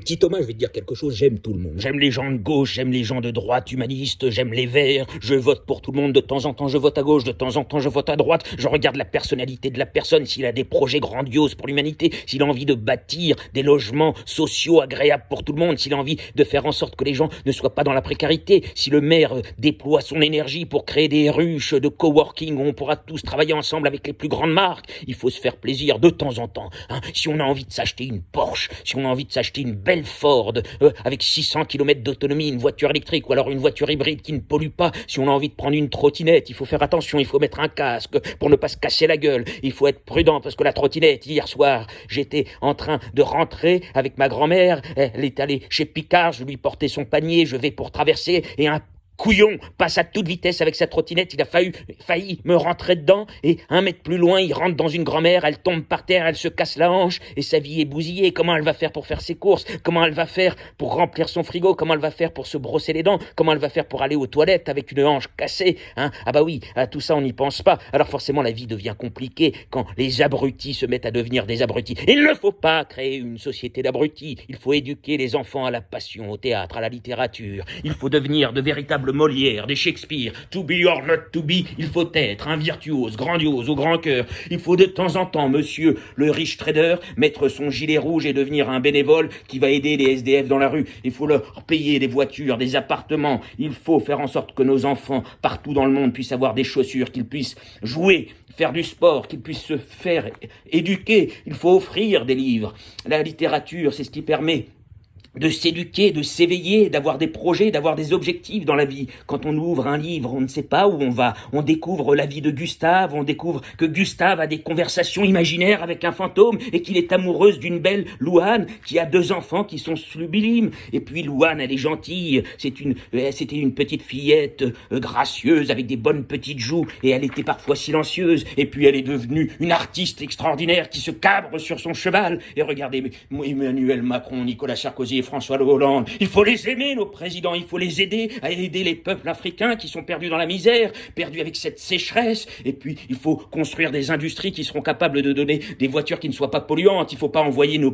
Petit Thomas, je vais te dire quelque chose, j'aime tout le monde. J'aime les gens de gauche, j'aime les gens de droite, humanistes, j'aime les verts, je vote pour tout le monde, de temps en temps je vote à gauche, de temps en temps je vote à droite, je regarde la personnalité de la personne, s'il a des projets grandioses pour l'humanité, s'il a envie de bâtir des logements sociaux agréables pour tout le monde, s'il a envie de faire en sorte que les gens ne soient pas dans la précarité, si le maire déploie son énergie pour créer des ruches de coworking où on pourra tous travailler ensemble avec les plus grandes marques, il faut se faire plaisir de temps en temps. Si on a envie de s'acheter une Porsche, si on a envie de s'acheter une belle Ford avec 600 km d'autonomie, une voiture électrique ou alors une voiture hybride qui ne pollue pas, si on a envie de prendre une trottinette, il faut faire attention, il faut mettre un casque pour ne pas se casser la gueule, il faut être prudent parce que la trottinette, hier soir, j'étais en train de rentrer avec ma grand-mère, elle est allée chez Picard, je lui portais son panier, je vais pour traverser et un couillon passe à toute vitesse avec sa trottinette, il a failli me rentrer dedans, et 1 mètre plus loin, il rentre dans une grand-mère, elle tombe par terre, elle se casse la hanche, et sa vie est bousillée. Comment elle va faire pour faire ses courses? Comment elle va faire pour remplir son frigo? Comment elle va faire pour se brosser les dents? Comment elle va faire pour aller aux toilettes avec une hanche cassée? Ah bah oui, à tout ça on n'y pense pas. Alors forcément la vie devient compliquée quand les abrutis se mettent à devenir des abrutis. Il ne faut pas créer une société d'abrutis, il faut éduquer les enfants à la passion, au théâtre, à la littérature. Il faut devenir de véritables Molière, des Shakespeare, to be or not to be, il faut être un virtuose, grandiose, au grand cœur. Il faut de temps en temps, monsieur le riche trader, mettre son gilet rouge et devenir un bénévole qui va aider les SDF dans la rue. Il faut leur payer des voitures, des appartements. Il faut faire en sorte que nos enfants, partout dans le monde, puissent avoir des chaussures, qu'ils puissent jouer, faire du sport, qu'ils puissent se faire éduquer. Il faut offrir des livres. La littérature, c'est ce qui permet de s'éduquer, de s'éveiller, d'avoir des projets, d'avoir des objectifs dans la vie. Quand on ouvre un livre, on ne sait pas où on va. On découvre la vie de Gustave, on découvre que Gustave a des conversations imaginaires avec un fantôme et qu'il est amoureuse d'une belle Louane qui a 2 enfants qui sont sublimes. Et puis Louane, elle est gentille, c'était une petite fillette gracieuse avec des bonnes petites joues et elle était parfois silencieuse. Et puis elle est devenue une artiste extraordinaire qui se cabre sur son cheval. Et regardez, Emmanuel Macron, Nicolas Sarkozy et François Hollande, il faut les aimer, nos présidents, il faut les aider à aider les peuples africains qui sont perdus dans la misère, perdus avec cette sécheresse, et puis il faut construire des industries qui seront capables de donner des voitures qui ne soient pas polluantes, il faut pas envoyer nos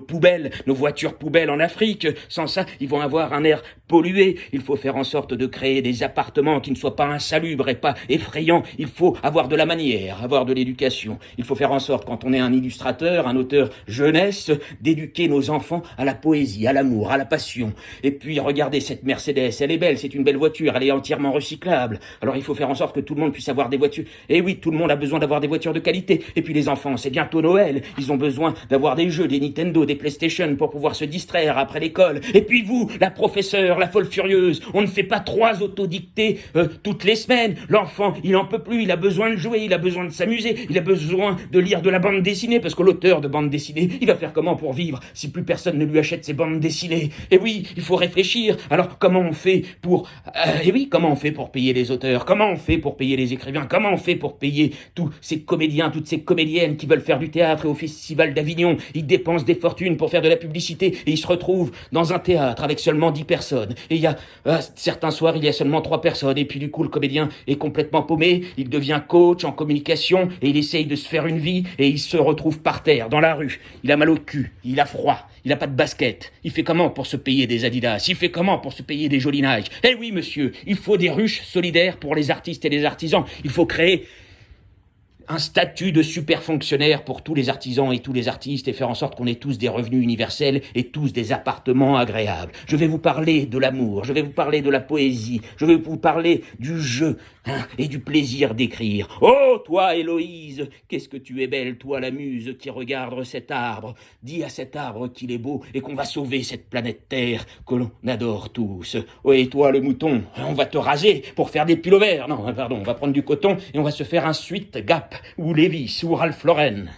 voitures poubelles en Afrique, sans ça, ils vont avoir un air pollué, il faut faire en sorte de créer des appartements qui ne soient pas insalubres et pas effrayants, il faut avoir de la manière, avoir de l'éducation, il faut faire en sorte, quand on est un illustrateur, un auteur jeunesse, d'éduquer nos enfants à la poésie, à l'amour, à la passion. Et puis, regardez cette Mercedes, elle est belle, c'est une belle voiture, elle est entièrement recyclable. Alors, il faut faire en sorte que tout le monde puisse avoir des voitures. Et oui, tout le monde a besoin d'avoir des voitures de qualité. Et puis, les enfants, c'est bientôt Noël. Ils ont besoin d'avoir des jeux, des Nintendo, des PlayStation pour pouvoir se distraire après l'école. Et puis, vous, la professeure, la folle furieuse, on ne fait pas 3 autodictées toutes les semaines. L'enfant, il en peut plus, il a besoin de jouer, il a besoin de s'amuser, il a besoin de lire de la bande dessinée, parce que l'auteur de bande dessinée, il va faire comment pour vivre si plus personne ne lui achète ses bandes dessinées? Et oui, il faut réfléchir. Alors, comment on fait pour... comment on fait pour payer les auteurs? Comment on fait pour payer les écrivains? Comment on fait pour payer tous ces comédiens, toutes ces comédiennes qui veulent faire du théâtre et au Festival d'Avignon? Ils dépensent des fortunes pour faire de la publicité et ils se retrouvent dans un théâtre avec seulement 10 personnes. Et il y a... certains soirs, il y a seulement 3 personnes. Et puis du coup, le comédien est complètement paumé. Il devient coach en communication et il essaye de se faire une vie et il se retrouve par terre, dans la rue. Il a mal au cul, il a froid, il a pas de basket. Il fait comment pour se payer des Adidas? Il fait comment pour se payer des jolis Nike? Eh oui, monsieur, il faut des ruches solidaires pour les artistes et les artisans. Il faut créer un statut de super fonctionnaire pour tous les artisans et tous les artistes et faire en sorte qu'on ait tous des revenus universels et tous des appartements agréables. Je vais vous parler de l'amour, je vais vous parler de la poésie, je vais vous parler du jeu et du plaisir d'écrire. Oh, toi, Héloïse, qu'est-ce que tu es belle, toi, la muse qui regarde cet arbre. Dis à cet arbre qu'il est beau et qu'on va sauver cette planète Terre que l'on adore tous. Oh, et toi, le mouton, on va te raser pour faire des pullovers. Non, pardon, on va prendre du coton et on va se faire un Sweat Gap ou Levi's ou Ralph Lauren.